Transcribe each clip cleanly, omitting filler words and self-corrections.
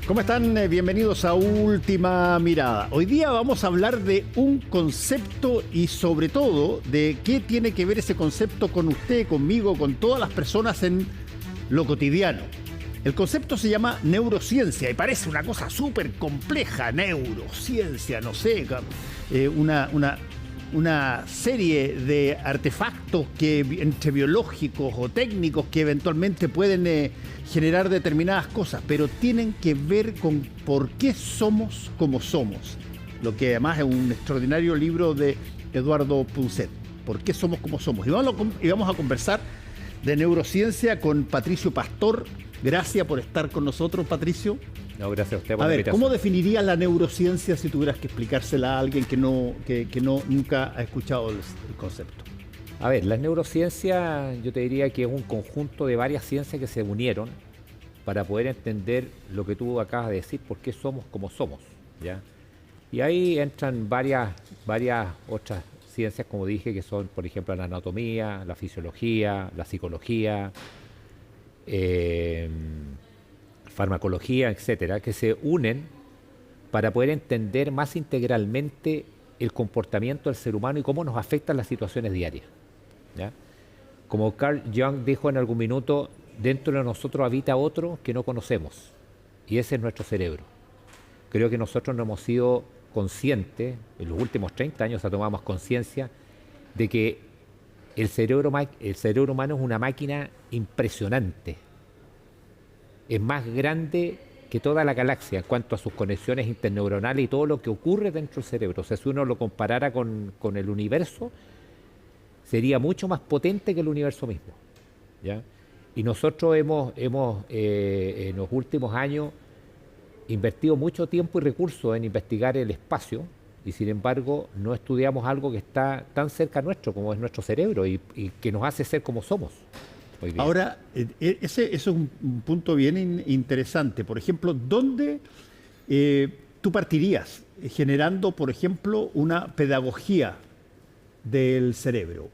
¿Cómo están? Bienvenidos a Última Mirada. Hoy día vamos a hablar de un concepto y sobre todo de qué tiene que ver ese concepto con usted, conmigo, con todas las personas en lo cotidiano. El concepto se llama neurociencia y parece una cosa súper compleja, neurociencia, no sé, una serie de artefactos que entre biológicos o técnicos que eventualmente pueden generar determinadas cosas, pero tienen que ver con por qué somos como somos. Lo que además es un extraordinario libro de Eduardo Punset, ¿Por qué somos como somos? Y vamos a conversar de neurociencia con Patricio Pastor. Gracias por estar con nosotros, Patricio. No, gracias a usted por la invitación. ¿Cómo definirías la neurociencia si tuvieras que explicársela a alguien que nunca ha escuchado el concepto? A ver, la neurociencia yo te diría que es un conjunto de varias ciencias que se unieron para poder entender lo que tú acabas de decir, por qué somos como somos, ¿ya? Y ahí entran varias otras ciencias, como dije, que son, por ejemplo, la anatomía, la fisiología, la psicología, farmacología, etcétera, que se unen para poder entender más integralmente el comportamiento del ser humano y cómo nos afectan las situaciones diarias, ¿ya? Como Carl Jung dijo en algún minuto, dentro de nosotros habita otro que no conocemos, y ese es nuestro cerebro. Creo que nosotros no hemos sido conscientes, en los últimos 30 años tomamos conciencia de que el cerebro humano es una máquina impresionante. Es más grande que toda la galaxia en cuanto a sus conexiones interneuronales y todo lo que ocurre dentro del cerebro. O sea, si uno lo comparara con el universo, sería mucho más potente que el universo mismo, ¿ya? Y nosotros hemos en los últimos años invertido mucho tiempo y recursos en investigar el espacio y sin embargo no estudiamos algo que está tan cerca nuestro como es nuestro cerebro y que nos hace ser como somos. Ahora, eso es un punto bien interesante. Por ejemplo, ¿dónde tú partirías generando, por ejemplo, una pedagogía del cerebro?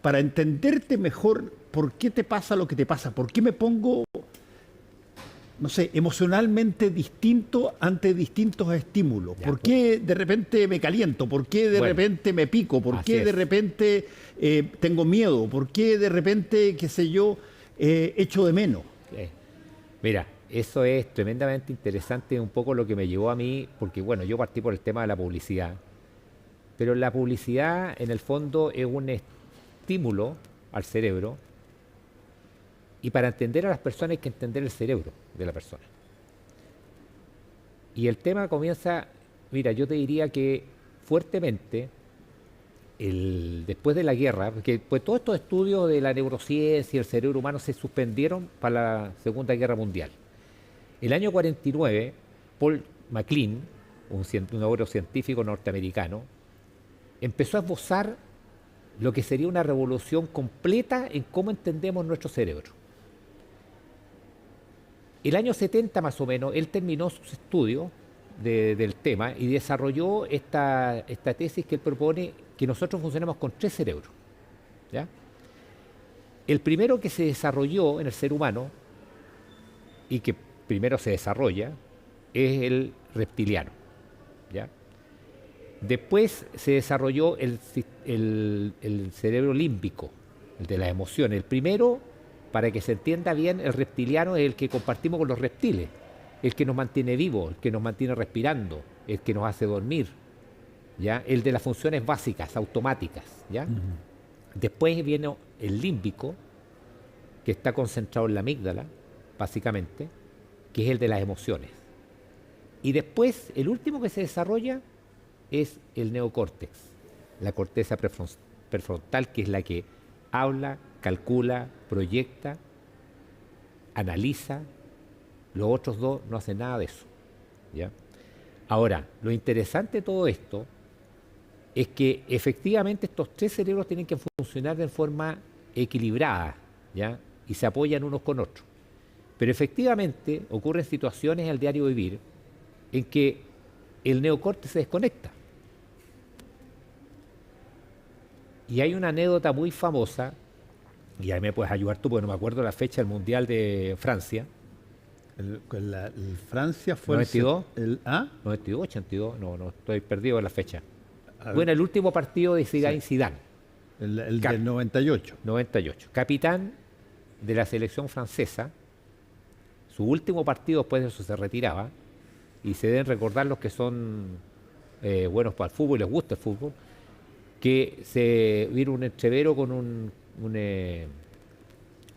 Para entenderte mejor, ¿por qué te pasa lo que te pasa? ¿Por qué me pongo, no sé, emocionalmente distinto ante distintos estímulos? ¿Por qué de repente me caliento? ¿Por qué de repente me pico? ¿Por qué de repente tengo miedo? ¿Por qué de repente, qué sé yo, echo de menos? Mira, eso es tremendamente interesante, un poco lo que me llevó a mí, porque bueno, yo partí por el tema de la publicidad, pero la publicidad en el fondo es un estímulo al cerebro. Y para entender a las personas hay que entender el cerebro de la persona. Y el tema comienza, mira, yo te diría que fuertemente, después de la guerra, porque pues, todos estos estudios de la neurociencia y el cerebro humano se suspendieron para la Segunda Guerra Mundial. El año 49, Paul MacLean, un neurocientífico norteamericano, empezó a esbozar lo que sería una revolución completa en cómo entendemos nuestro cerebro. El año 70 más o menos, él terminó sus estudios del tema y desarrolló esta tesis que él propone que nosotros funcionamos con 3 cerebros, ¿ya? El primero que se desarrolló en el ser humano y que primero se desarrolla es el reptiliano, ¿ya? Después se desarrolló el cerebro límbico, el de las emociones. El primero, para que se entienda bien, el reptiliano es el que compartimos con los reptiles, el que nos mantiene vivos, el que nos mantiene respirando, el que nos hace dormir, ¿ya? El de las funciones básicas, automáticas, ¿ya? Después viene el límbico, que está concentrado en la amígdala, básicamente, que es el de las emociones. Y después, el último que se desarrolla es el neocórtex, la corteza prefrontal, que es la que habla, calcula, proyecta, analiza. Los otros 2 no hacen nada de eso, ¿ya? Ahora, lo interesante de todo esto es que efectivamente estos 3 cerebros tienen que funcionar de forma equilibrada, ¿ya? Y se apoyan unos con otros. Pero efectivamente ocurren situaciones al diario vivir en que el neocórtex se desconecta. Y hay una anécdota muy famosa, y ahí me puedes ayudar tú porque no me acuerdo la fecha del Mundial de Francia, Francia fue 92, ¿ah? 92, 82, no estoy perdido en la fecha. A ver, Bueno, el último partido de Zidane, el Cap- del 98. 98. Capitán de la selección francesa, su último partido después de eso se retiraba, y se deben recordar los que son buenos para el fútbol y les gusta el fútbol, que se vino un entrevero con un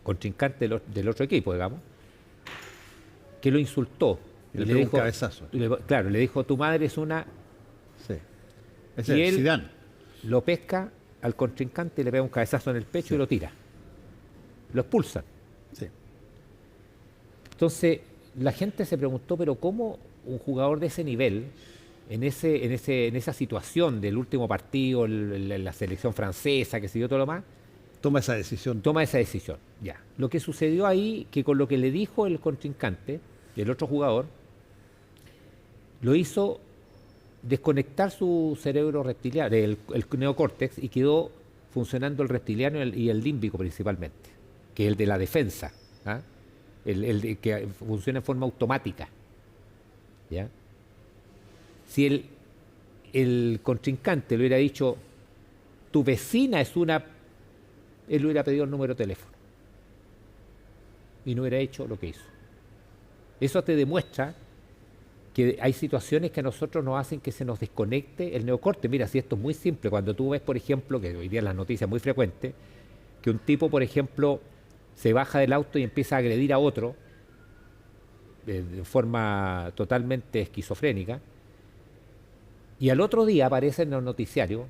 contrincante del otro equipo, digamos, que lo insultó. Y le pegó un cabezazo. Claro, le dijo, tu madre es una... Sí. Ese Y es él- Zidane. Lo pesca al contrincante, le pega un cabezazo en el pecho y lo tira. Lo expulsan. Sí. Entonces, la gente se preguntó, pero ¿cómo un jugador de ese nivel, en esa situación del último partido, la selección francesa, que siguió todo lo más, Toma esa decisión. toma esa decisión? Ya. Lo que sucedió ahí, que con lo que le dijo el contrincante, el otro jugador, lo hizo desconectar su cerebro reptiliano, el neocórtex, y quedó funcionando el reptiliano y el límbico principalmente, que es el de la defensa, ¿ah? Que funciona en forma automática. ¿Ya? Si el contrincante le hubiera dicho, tu vecina es una... Él le hubiera pedido el número de teléfono y no hubiera hecho lo que hizo. Eso te demuestra que hay situaciones que a nosotros nos hacen que se nos desconecte el neocorte. Mira, si esto es muy simple, cuando tú ves, por ejemplo, que hoy día en las noticias es muy frecuente, que un tipo, por ejemplo, se baja del auto y empieza a agredir a otro de forma totalmente esquizofrénica, y al otro día aparece en los noticiarios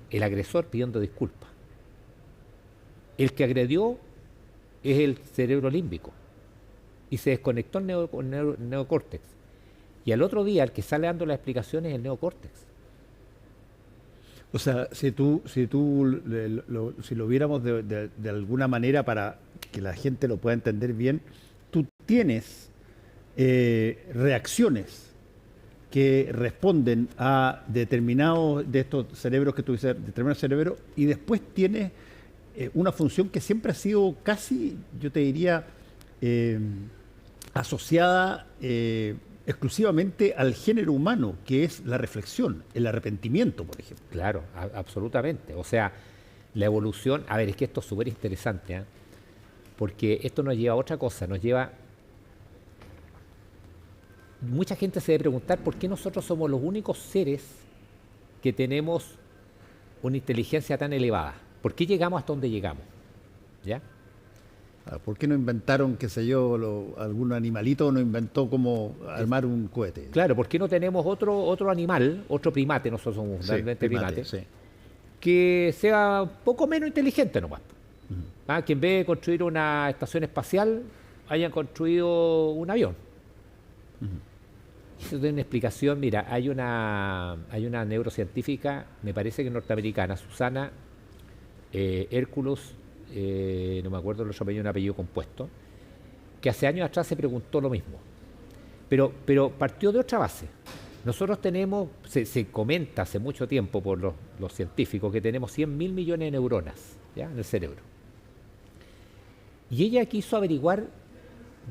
el agresor pidiendo disculpas. El que agredió es el cerebro límbico y se desconectó el neocórtex. Y al otro día el que sale dando las explicaciones es el neocórtex. O sea, si lo viéramos de alguna manera para que la gente lo pueda entender bien, tú tienes reacciones que responden a determinados de estos cerebros que tú dices, determinados cerebros, y después tienes una función que siempre ha sido casi, yo te diría, asociada exclusivamente al género humano, que es la reflexión, el arrepentimiento, por ejemplo. Claro, absolutamente. O sea, la evolución, a ver, es que esto es súper interesante, ¿eh? Porque esto nos lleva a otra cosa, nos lleva... Mucha gente se debe preguntar por qué nosotros somos los únicos seres que tenemos una inteligencia tan elevada. ¿Por qué llegamos hasta donde llegamos? ¿Ya? ¿Por qué no inventaron, qué sé yo, algún animalito no inventó cómo armar un cohete? Claro, ¿por qué no tenemos otro animal, otro primate, nosotros somos realmente primates, sí. que sea un poco menos inteligente nomás? Que en vez de construir una estación espacial, hayan construido un avión. Eso tiene una explicación. Mira, hay una neurocientífica, me parece que norteamericana, Susana Hércules, no me acuerdo el otro apellido, un apellido compuesto, que hace años atrás se preguntó lo mismo. Pero partió de otra base. Nosotros tenemos, se comenta hace mucho tiempo por los científicos, que tenemos 100.000 millones de neuronas, ¿ya?, en el cerebro. Y ella quiso averiguar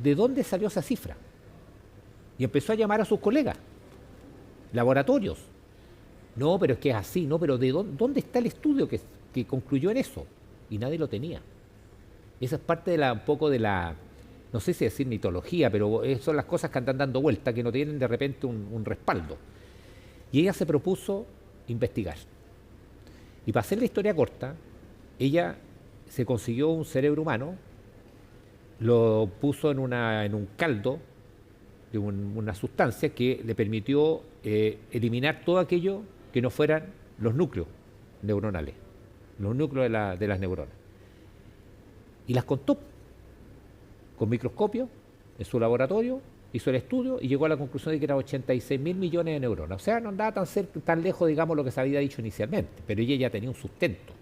de dónde salió esa cifra. Y empezó a llamar a sus colegas, laboratorios. No, pero es que es así, no, pero ¿dónde está el estudio que concluyó en eso? Y nadie lo tenía. Esa es parte de un poco de la, no sé si decir mitología, pero son las cosas que andan dando vuelta, que no tienen de repente un respaldo. Y ella se propuso investigar. Y para hacer la historia corta, ella se consiguió un cerebro humano, lo puso en un caldo de una sustancia que le permitió eliminar todo aquello que no fueran los núcleos neuronales, los núcleos de las neuronas. Y las contó con microscopio en su laboratorio, hizo el estudio y llegó a la conclusión de que eran 86.000 millones de neuronas. O sea, no andaba tan lejos, digamos, lo que se había dicho inicialmente, pero ella ya tenía un sustento.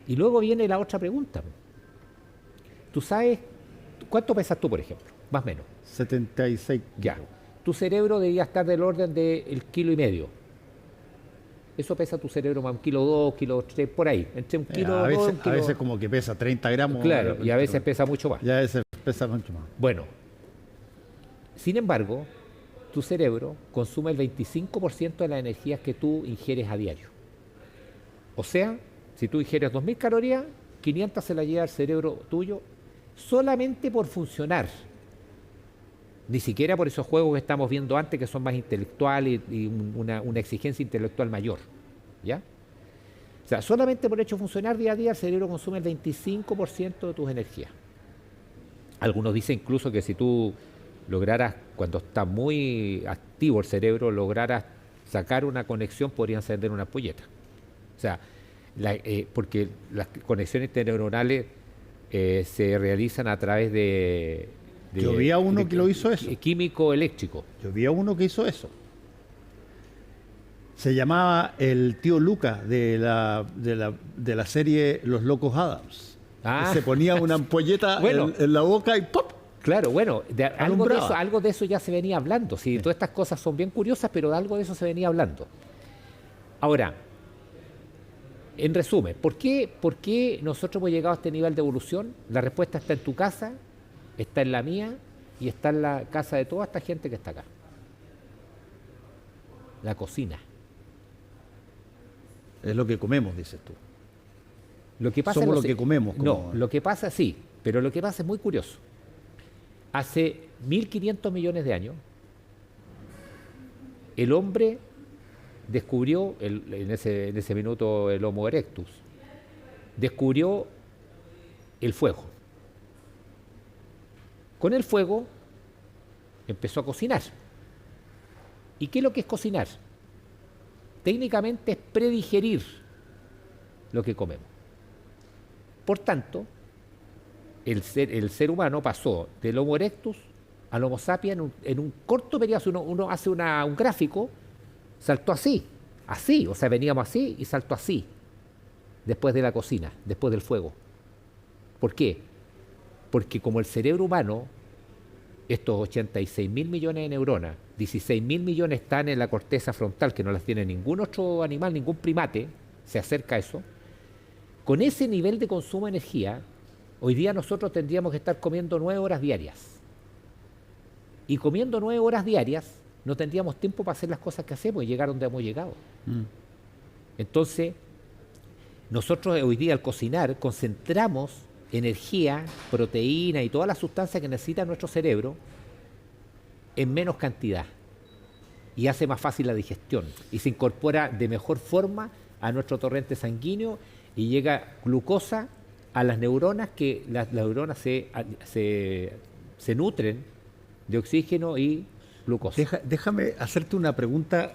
Y luego viene la otra pregunta. ¿Tú sabes cuánto pesas tú, por ejemplo? Más o menos. 76. Ya. Tu cerebro debería estar del orden del 1,5 kilos. Eso pesa tu cerebro más 1,2 kilos, 1,3 kilos, por ahí. Entre 1 kilo a y 2, veces, 1 kilo. A veces como que pesa 30 gramos. Claro, y a veces pesa mucho más. Ya ese pesa mucho más. Bueno, sin embargo, tu cerebro consume el 25% de las energías que tú ingieres a diario. O sea, si tú ingieres 2.000 calorías, 500 se las lleva el cerebro tuyo solamente por funcionar. Ni siquiera por esos juegos que estamos viendo antes, que son más intelectuales y una exigencia intelectual mayor. ¿Ya? O sea, solamente por el hecho de funcionar día a día, el cerebro consume el 25% de tus energías. Algunos dicen incluso que si tú lograras, cuando está muy activo el cerebro, lograras sacar una conexión, podría encender una ampolleta. O sea, porque las conexiones neuronales se realizan a través de Yo vi a uno que lo hizo eso. Químico eléctrico. Yo vi a uno que hizo eso. Se llamaba el tío Luca de la serie Los Locos Adams. Ah. Se ponía una ampolleta Bueno. en la boca y ¡pop! Claro, bueno, Alumbraba. algo de eso ya se venía hablando. Sí, todas estas cosas son bien curiosas, pero de algo de eso se venía hablando. Ahora, en resumen, ¿por qué nosotros hemos llegado a este nivel de evolución? La respuesta está en tu casa, está en la mía y está en la casa de toda esta gente que está acá. La cocina. Es lo que comemos, dices tú. Lo que pasa Somos es lo que comemos. No, lo que pasa sí, pero lo que pasa es muy curioso. Hace 1.500 millones de años, el hombre descubrió, en ese minuto el Homo erectus, descubrió el fuego. Con el fuego empezó a cocinar. ¿Y qué es lo que es cocinar? Técnicamente es predigerir lo que comemos. Por tanto, el ser humano pasó del Homo erectus al Homo sapiens en un corto periodo. Si uno hace un gráfico, saltó así, o sea, veníamos así y saltó así, después de la cocina, después del fuego. ¿Por qué? Porque como el cerebro humano, estos 86.000 millones de neuronas, 16.000 millones están en la corteza frontal, que no las tiene ningún otro animal, ningún primate, se acerca a eso. Con ese nivel de consumo de energía, hoy día nosotros tendríamos que estar comiendo 9 horas diarias. Y comiendo 9 horas diarias, no tendríamos tiempo para hacer las cosas que hacemos y llegar donde hemos llegado. Entonces, nosotros hoy día al cocinar concentramos energía, proteína y todas las sustancias que necesita nuestro cerebro en menos cantidad. Y hace más fácil la digestión. Y se incorpora de mejor forma a nuestro torrente sanguíneo y llega glucosa a las neuronas, que las neuronas se nutren de oxígeno y glucosa. Déjame hacerte una pregunta,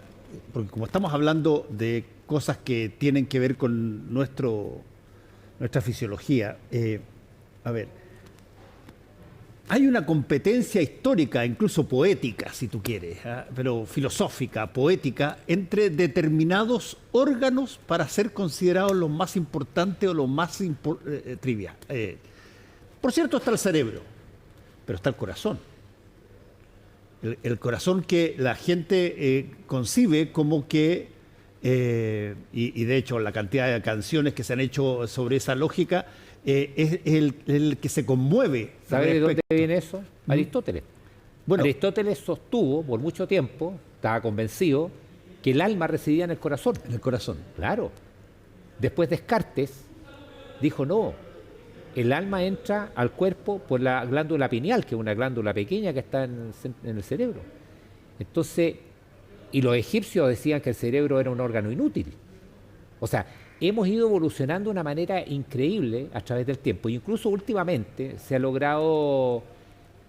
porque como estamos hablando de cosas que tienen que ver con nuestra fisiología, a ver, hay una competencia histórica, incluso poética, si tú quieres, pero filosófica, poética, entre determinados órganos para ser considerados los más importantes o los más triviales. Por cierto, está el cerebro, pero está el corazón. El corazón que la gente concibe como que, y de hecho la cantidad de canciones que se han hecho sobre esa lógica, es el que se conmueve. ¿Sabe de dónde viene eso? Aristóteles. Bueno, Aristóteles sostuvo por mucho tiempo, estaba convencido, que el alma residía en el corazón. en el corazón. Claro. Después Descartes dijo no, el alma entra al cuerpo por la glándula pineal, que es una glándula pequeña que está en el cerebro. Entonces, y los egipcios decían que el cerebro era un órgano inútil. O sea, hemos ido evolucionando de una manera increíble a través del tiempo. E incluso últimamente se ha logrado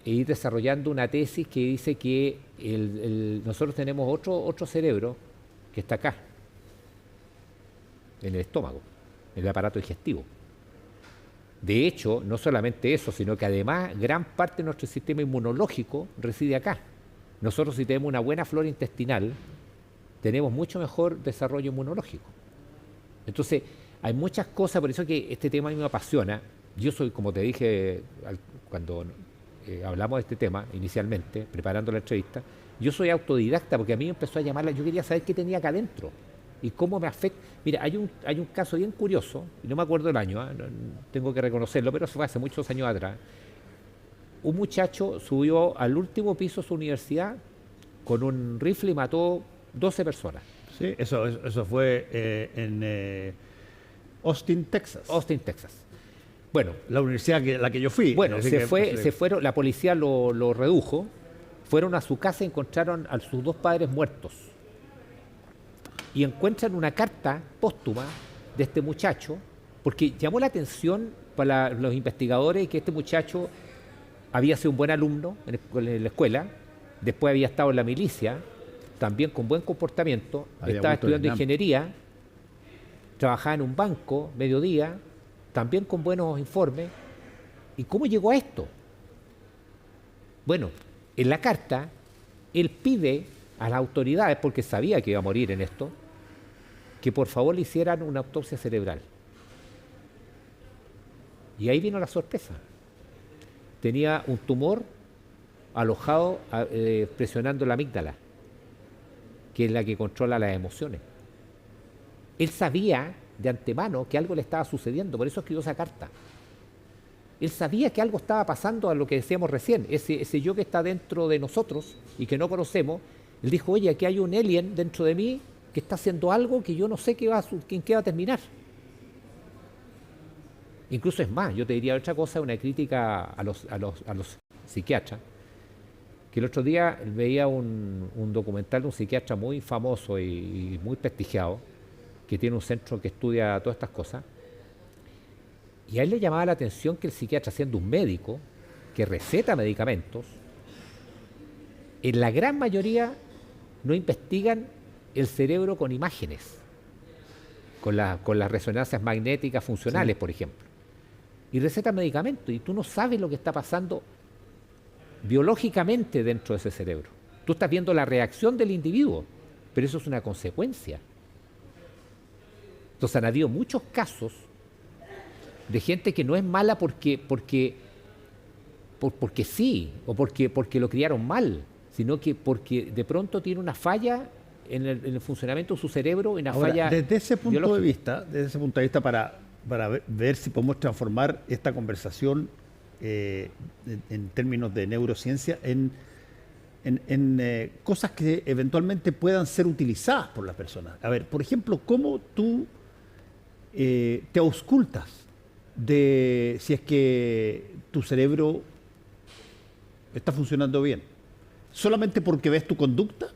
ir desarrollando una tesis que dice que nosotros tenemos otro cerebro que está acá, en el estómago, en el aparato digestivo. De hecho, no solamente eso, sino que además gran parte de nuestro sistema inmunológico reside acá. Nosotros, si tenemos una buena flora intestinal, tenemos mucho mejor desarrollo inmunológico. Entonces, hay muchas cosas, por eso que este tema a mí me apasiona. Yo soy, como te dije cuando hablamos de este tema inicialmente, preparando la entrevista, yo soy autodidacta porque a mí me empezó a llamarla, yo quería saber qué tenía acá adentro y cómo me afecta. Mira, hay un caso bien curioso, y no me acuerdo el año, tengo que reconocerlo, pero eso fue hace muchos años atrás. un muchacho subió al último piso de su universidad con un rifle y mató 12 personas. Sí, eso fue en Austin, Texas. Austin, Texas. Bueno, La universidad a la que yo fui. bueno, Así se que, fueron, la policía lo redujo, fueron a su casa y encontraron a sus dos padres muertos. Y encuentran una carta póstuma de este muchacho, porque llamó la atención para los investigadores que este muchacho había sido un buen alumno en la escuela, después había estado en la milicia, también con buen comportamiento, Había estaba vuelto al estudiando INAM. ingeniería, trabajaba en un banco, mediodía, también con buenos informes. ¿Y cómo llegó a esto? Bueno, en la carta, él pide a las autoridades, porque sabía que iba a morir en esto, que por favor le hicieran una autopsia cerebral. Y ahí vino la sorpresa. Tenía un tumor alojado, presionando la amígdala, que es la que controla las emociones. Él sabía de antemano que algo le estaba sucediendo, por eso escribió esa carta. Él sabía que algo estaba pasando a lo que decíamos recién, ese yo que está dentro de nosotros y que no conocemos. Él dijo, oye, aquí hay un alien dentro de mí que está haciendo algo que yo no sé en qué va a terminar. Incluso es más, yo te diría otra cosa, una crítica a los psiquiatras, que el otro día veía un documental de un psiquiatra muy famoso y muy prestigiado, que tiene un centro que estudia todas estas cosas, y a él le llamaba la atención que el psiquiatra, siendo un médico que receta medicamentos, en la gran mayoría no investigan el cerebro con imágenes, con las resonancias magnéticas funcionales, sí, por ejemplo. Y recetan medicamentos y tú no sabes lo que está pasando biológicamente dentro de ese cerebro. Tú estás viendo la reacción del individuo, pero eso es una consecuencia. Entonces han habido muchos casos de gente que no es mala porque sí, o porque lo criaron mal, sino que porque de pronto tiene una falla en el funcionamiento de su cerebro, una ahora, falla desde ese punto biológica. de vista, para ver si podemos transformar esta conversación en términos de neurociencia en cosas que eventualmente puedan ser utilizadas por las personas. A ver, por ejemplo, ¿cómo tú te auscultas de si es que tu cerebro está funcionando bien? ¿Solamente porque ves tu conducta?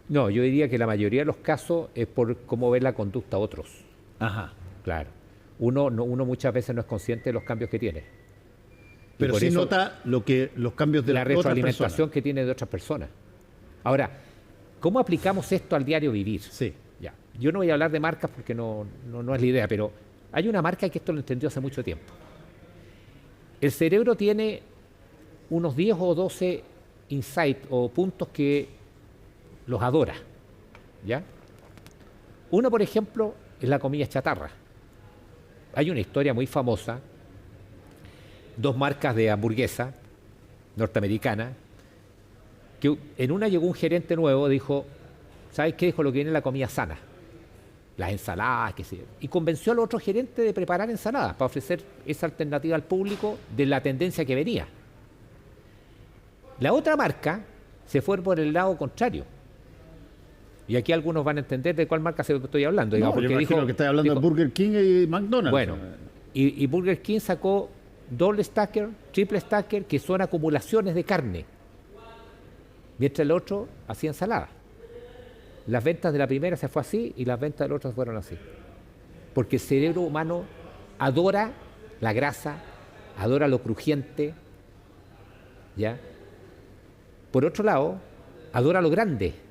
No, yo diría que la mayoría de los casos es por cómo ve la conducta a otros. Ajá. Claro. Uno muchas veces no es consciente de los cambios que tiene. Pero sí nota los cambios de la otras retroalimentación personas que tiene de otras personas. Ahora, ¿cómo aplicamos esto al diario vivir? Sí. Ya. Yo no voy a hablar de marcas porque no es la idea, pero hay una marca que esto lo entendió hace mucho tiempo. El cerebro tiene unos 10 o 12 insights o puntos que los adora, ¿ya? Uno, por ejemplo, es la comida chatarra. Hay una historia muy famosa, dos marcas de hamburguesa norteamericana, que en una llegó un gerente nuevo, dijo, ¿sabes qué? Dijo lo que viene la comida sana, las ensaladas, qué sé yo, y convenció al otro gerente de preparar ensaladas para ofrecer esa alternativa al público de la tendencia que venía. La otra marca se fue por el lado contrario. Y aquí algunos van a entender de cuál marca estoy hablando. Digamos, no, porque yo imagino que estás hablando de Burger King y McDonald's. Bueno, y Burger King sacó doble stacker, triple stacker, que son acumulaciones de carne. Mientras el otro hacía ensalada. Las ventas de la primera se fue así y las ventas del otro se fueron así. Porque el cerebro humano adora la grasa, adora lo crujiente, ¿ya? Por otro lado, adora lo grande.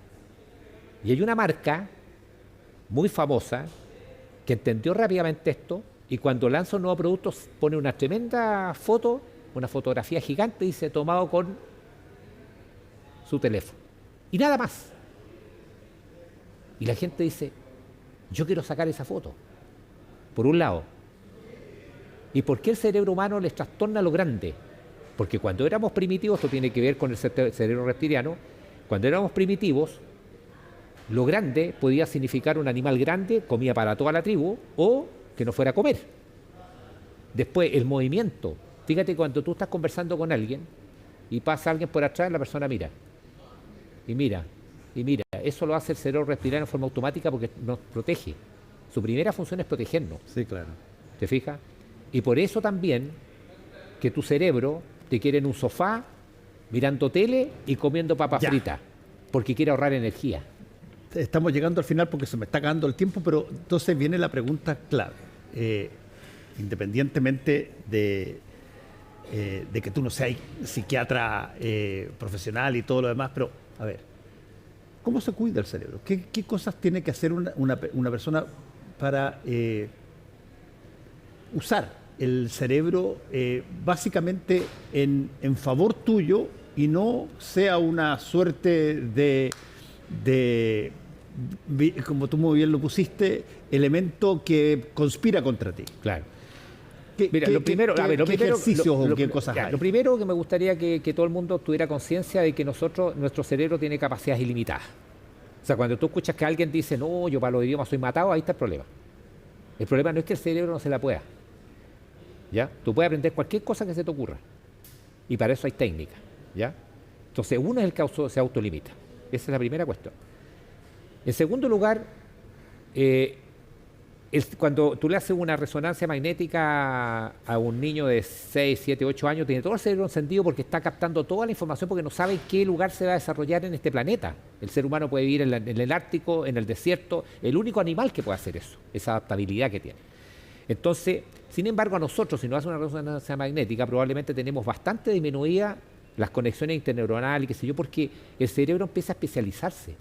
Y hay una marca muy famosa que entendió rápidamente esto y cuando lanza un nuevo producto pone una tremenda foto, una fotografía gigante, dice, tomado con su teléfono. Y nada más. Y la gente dice, yo quiero sacar esa foto. Por un lado. ¿Y por qué el cerebro humano les trastorna lo grande? Porque cuando éramos primitivos, esto tiene que ver con el cerebro reptiliano, cuando éramos primitivos, lo grande podía significar un animal grande, comida para toda la tribu, o que no fuera a comer. Después, el movimiento Fíjate, cuando tú estás conversando con alguien y pasa alguien por atrás, la persona mira, y mira, y mira. Eso lo hace el cerebro respirar en forma automática porque nos protege. Su primera función es protegernos. Sí, claro. ¿Te fijas? Y por eso también que tu cerebro te quiere en un sofá, mirando tele y comiendo papas Ya. fritas, porque quiere ahorrar energía. Estamos llegando al final porque se me está acabando el tiempo, pero entonces viene la pregunta clave. Independientemente de que tú no seas psiquiatra profesional y todo lo demás, pero a ver, ¿cómo se cuida el cerebro? ¿Qué cosas tiene que hacer una persona para usar el cerebro básicamente en favor tuyo y no sea una suerte como tú muy bien lo pusiste, elemento que conspira contra ti? Claro. Mira, lo primero, ¿qué ejercicios o qué cosas hay? Lo primero que me gustaría que todo el mundo tuviera conciencia de que nuestro cerebro tiene capacidades ilimitadas. O sea, cuando tú escuchas que alguien dice, no, yo para los idiomas soy matado, ahí está el problema. El problema no es que el cerebro no se la pueda. ¿Ya? Tú puedes aprender cualquier cosa que se te ocurra. Y para eso hay técnicas. ¿Ya? Entonces, uno es el que se autolimita. Esa es la primera cuestión. En segundo lugar, cuando tú le haces una resonancia magnética a un niño de 6, 7, 8 años, tiene todo el cerebro encendido porque está captando toda la información porque no sabe en qué lugar se va a desarrollar en este planeta. El ser humano puede vivir en el Ártico, en el desierto, el único animal que puede hacer eso, esa adaptabilidad que tiene. Entonces, sin embargo, a nosotros, si nos hace una resonancia magnética, probablemente tenemos bastante disminuida las conexiones interneuronales y qué sé yo, porque el cerebro empieza a especializarse.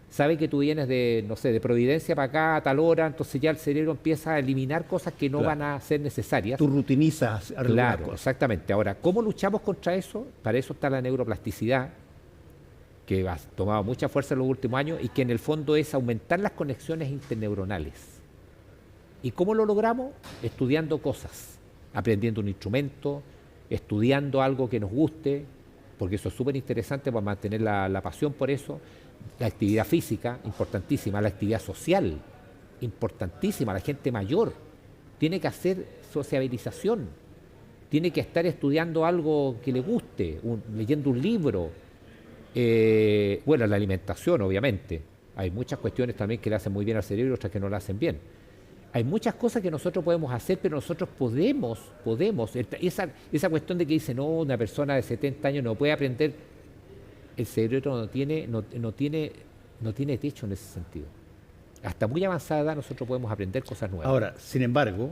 Sabe que tú vienes de, no sé, de Providencia para acá a tal hora, entonces ya el cerebro empieza a eliminar cosas que no van a ser necesarias. Tú rutinizas algunas Claro, cosas. exactamente. Ahora, ¿cómo luchamos contra eso? Para eso está la neuroplasticidad, que ha tomado mucha fuerza en los últimos años y que en el fondo es aumentar las conexiones interneuronales. ¿Y cómo lo logramos? Estudiando cosas, aprendiendo un instrumento, estudiando algo que nos guste, porque eso es súper interesante para mantener la pasión por eso. La actividad física, importantísima. La actividad social, importantísima. La gente mayor tiene que hacer sociabilización, tiene que estar estudiando algo que le guste, leyendo un libro. Bueno, la alimentación, obviamente. Hay muchas cuestiones también que le hacen muy bien al cerebro y otras que no le hacen bien. Hay muchas cosas que nosotros podemos hacer, pero nosotros podemos. Esa cuestión de que dice, no, una persona de 70 años no puede aprender. El cerebro no tiene techo en ese sentido. Hasta muy avanzada edad nosotros podemos aprender cosas nuevas. Ahora, sin embargo,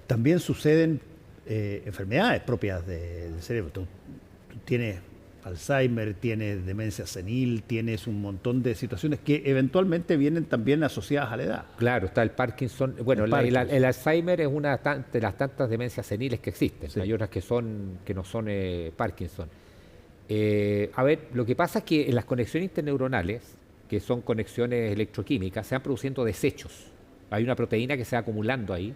también suceden enfermedades propias del cerebro. Tú tienes Alzheimer, tienes demencia senil, tienes un montón de situaciones que eventualmente vienen también asociadas a la edad. Claro, está el Parkinson. Bueno, el Alzheimer es una de las tantas demencias seniles que existen. Sí. Hay otras que no son Parkinson. A ver, lo que pasa es que en las conexiones interneuronales, que son conexiones electroquímicas, se van produciendo desechos. Hay una proteína que se va acumulando ahí,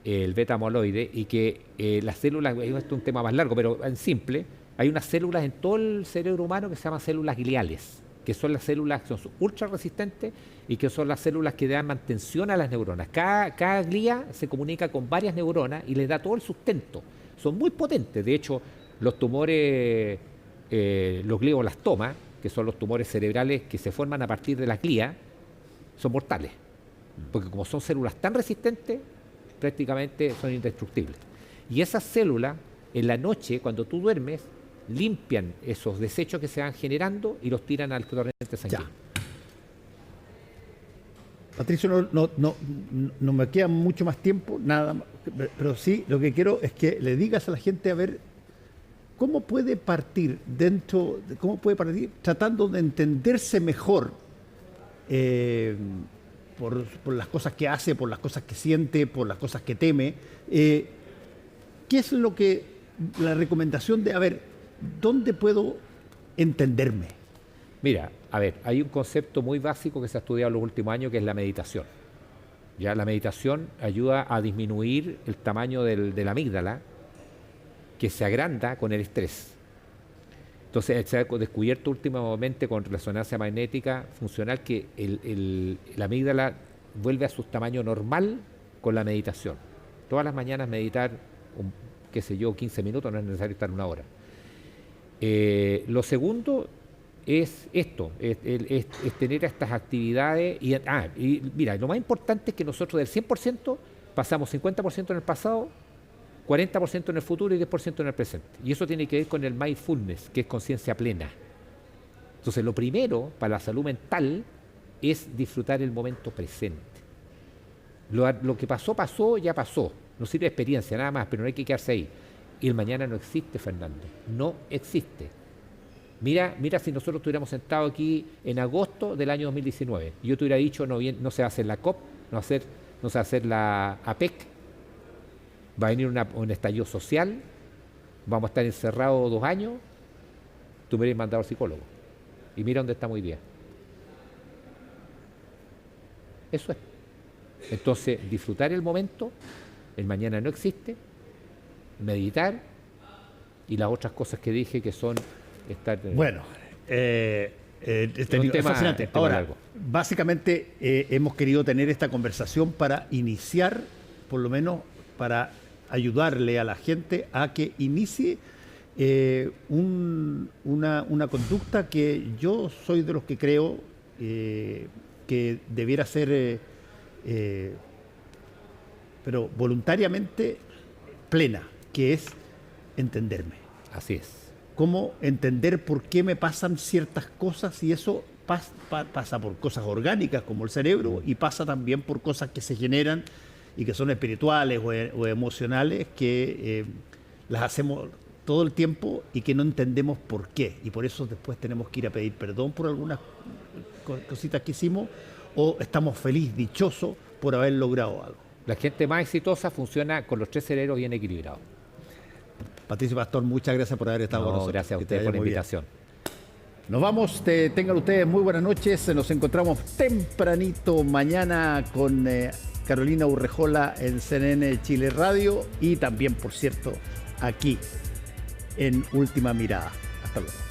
el beta-amoloide, y que las células, esto es un tema más largo, pero en simple, hay unas células en todo el cerebro humano que se llaman células gliales, que son las células que son ultra resistentes y que son las células que dan mantención a las neuronas. Cada glía se comunica con varias neuronas y les da todo el sustento. Son muy potentes. De hecho, los tumores, los glioblastomas, que son los tumores cerebrales que se forman a partir de la glía, son mortales. Porque como son células tan resistentes, prácticamente son indestructibles. Y esas células, en la noche, cuando tú duermes, limpian esos desechos que se van generando y los tiran al torrente sanguíneo. Patricio, no me queda mucho más tiempo, nada más, pero sí lo que quiero es que le digas a la gente a ver cómo puede partir tratando de entenderse mejor por las cosas que hace, por las cosas que siente, por las cosas que teme. ¿Qué es la recomendación de, a ver, ¿dónde puedo entenderme? Mira, a ver, hay un concepto muy básico que se ha estudiado en los últimos años, que es la meditación. Ya, la meditación ayuda a disminuir el tamaño de la amígdala, que se agranda con el estrés. Entonces, se ha descubierto últimamente con resonancia magnética funcional que la amígdala vuelve a su tamaño normal con la meditación. Todas las mañanas meditar qué sé yo, 15 minutos, no es necesario estar una hora. Lo segundo es esto, es tener estas actividades. Y mira, lo más importante es que nosotros del 100% pasamos 50% en el pasado, 40% en el futuro y 10% en el presente. Y eso tiene que ver con el mindfulness, que es conciencia plena. Entonces, lo primero para la salud mental es disfrutar el momento presente. Lo que pasó, pasó, ya pasó. No sirve de experiencia, nada más, pero no hay que quedarse ahí. Y el mañana no existe, Fernando. No existe. Mira si nosotros estuviéramos sentados aquí en agosto del año 2019. Yo te hubiera dicho, no se va a hacer la COP, no se va a hacer la APEC, va a venir un estallido social, vamos a estar encerrados 2 años, tú me hubieras mandado al psicólogo. Y mira dónde estamos hoy día. Eso es. Entonces, disfrutar el momento, el mañana no existe, meditar y las otras cosas que dije que son estar... Bueno, es fascinante. Ahora, básicamente hemos querido tener esta conversación para iniciar, por lo menos para ayudarle a la gente a que inicie una conducta que yo soy de los que creo que debiera ser, pero voluntariamente plena, que es entenderme. Así es. Cómo entender por qué me pasan ciertas cosas, y eso pasa por cosas orgánicas como el cerebro, y pasa también por cosas que se generan y que son espirituales o emocionales, que las hacemos todo el tiempo y que no entendemos por qué. Y por eso después tenemos que ir a pedir perdón por algunas cositas que hicimos, o estamos felices, dichosos por haber logrado algo. La gente más exitosa funciona con los 3 cerebros bien equilibrados. Patricio Pastor, muchas gracias por haber estado con nosotros. Gracias a ustedes por la invitación. Nos vamos, tengan ustedes muy buenas noches. Nos encontramos tempranito mañana con Carolina Urrejola en CNN Chile Radio y también, por cierto, aquí en Última Mirada. Hasta luego.